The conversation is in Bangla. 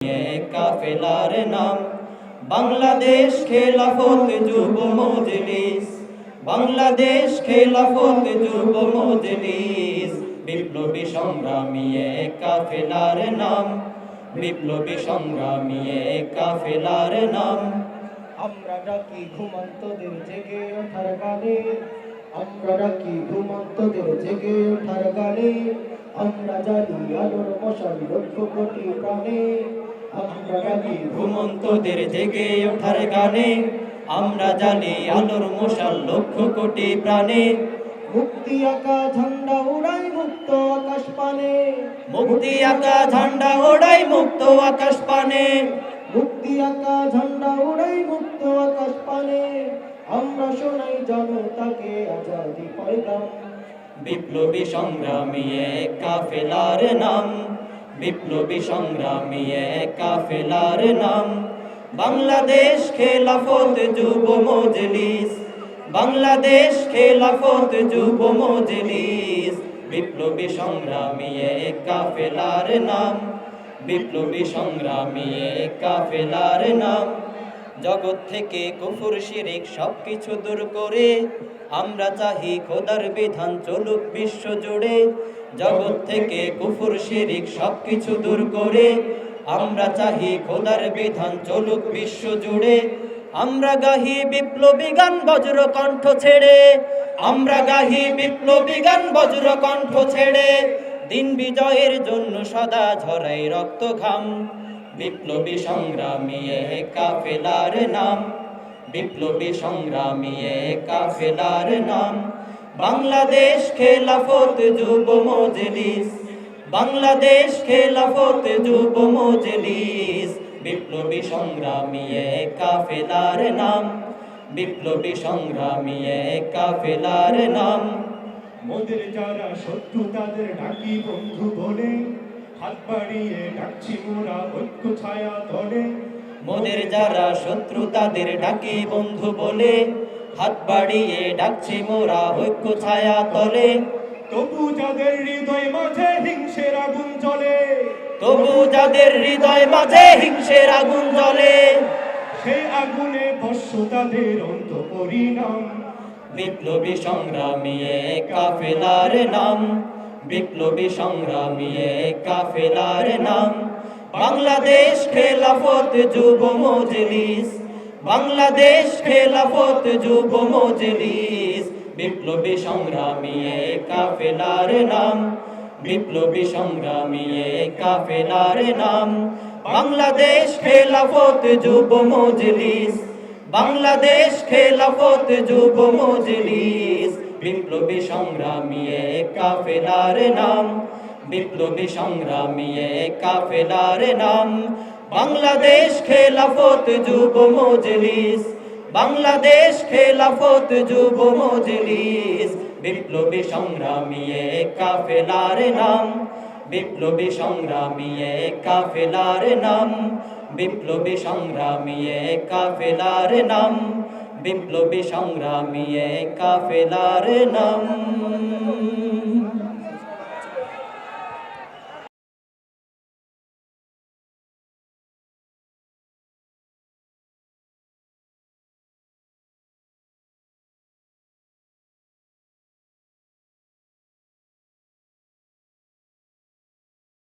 কাফেলার নাম বাংলাদেশ খেলাফত যুব মজলিস, বাংলাদেশ খেলাফত যুব মজলিস। বিপ্লবী সংগ্রামী কাফেলার নাম, বিপ্লবী সংগ্রামী কাফেলার নাম। আমরা ডাকি ঘুমন্তদের জেগে ওঠার গানে, আমরা ডাকি ঘুমন্তদের জেগে ওঠার গানে। আমরা জানি আলোর মশাল লক্ষ কোটি প্রাণে, আমরা ডাকি ঘুমন্তদের জেগে ওঠার গানে। আমরা জানি আলোর মশাল লক্ষ কোটি প্রাণে। মুক্তি আঁকা ঝান্ডা উড়াই মুক্ত আকাশ পানে, মুক্তি আঁকা ঝান্ডা ওড়াই মুক্ত আকাশ পানে। মুক্তি আঁকা ঝান্ডা উড়াই মুক্ত আকাশ পানে। আমরা শোনাই জনতাকে আজাদি পয়গাম। বিপ্লবী সংগ্রামী কাফেলার নাম, বিপ্লবী সংগ্রামী কাফেলার নাম। বাংলাদেশ খেলাফত যুব মজলিস, বাংলাদেশ খেলাফত যুব মজলিস। বিপ্লবী সংগ্রামী কাফেলার নাম, বিপ্লবী সংগ্রামী কাফেলার নাম। জগৎ থেকে কুফর শিরিক সবকিছু দূর করে আমরা চাহি খোদার বিধান চলুক বিশ্ব জুড়ে। জগৎ থেকে কুফর শিরিক সবকিছু দূর করে আমরা চাহি খোদার বিধান চলুক বিশ্ব জুড়ে। আমরা গাহি বিপ্লবী গান বজ্র কণ্ঠ ছেড়ে, আমরা গাহি বিপ্লবী গান বজ্র কণ্ঠ ছেড়ে। দিন বিজয়ের জন্য সদা ঝরাই রক্ত ঘাম। বিপ্লবী সংগ্রামী কাফেলার নাম, বিপ্লবী সংগ্রামী কাফেলার নাম। বাংলাদেশ খেলাফত যুব মজলিস, বাংলাদেশ খেলাফত যুব মজলিস। বিপ্লবী সংগ্রামী কাফেলার নাম, বিপ্লবী সংগ্রামী কাফেলার নাম। মোদের যারা শত্রু তাদের ডাকি বন্ধু বলে, হাত বাড়িয়ে ডাকছি মোরা ঐক্য ছায়া তলে। মোদের যারা শত্রু তাদের ডাকি বন্ধু বলে, হাত বাড়িয়ে ডাকছি মোরা ঐক্য ছায়া তলে। তবু যাদের হৃদয় মাঝে হিংসের আগুন জ্বলে, তবু যাদের হৃদয় মাঝে হিংসের আগুন জ্বলে, সেই আগুনে ভস্য তাদের অন্ত পরিণাম। বিপ্লবী সংগ্রামী কাফেলার নাম, বিপ্লবী সংগ্রামী কাফেলার নাম। বাংলাদেশ খেলাফত যুব মজলিস, বাংলাদেশ খেলাফত যুব মজলিস। বিপ্লবী সংগ্রামী কাফেলার নাম, বিপ্লবী সংগ্রামী কাফেলার নাম। বাংলাদেশ খেলাফত যুব মজলিস, বাংলাদেশ খেলাফত যুব মজলিস। বিপ্লবী সংগ্রামী কাফেলার নাম, বিপ্লবী সংগ্রামী কাফেলার নাম। বাংলাদেশ খেলাফত যুব মজলিস, বাংলাদেশ খেলাফত যুব মজলিস। বিপ্লবী সংগ্রামী কাফেলার নাম, বিপ্লবী সংগ্রামী কাফেলার নাম। বিপ্লবী সংগ্রামী কাফেলার নাম, বিপ্লবী সংগ্রামী কাফেলার নাম।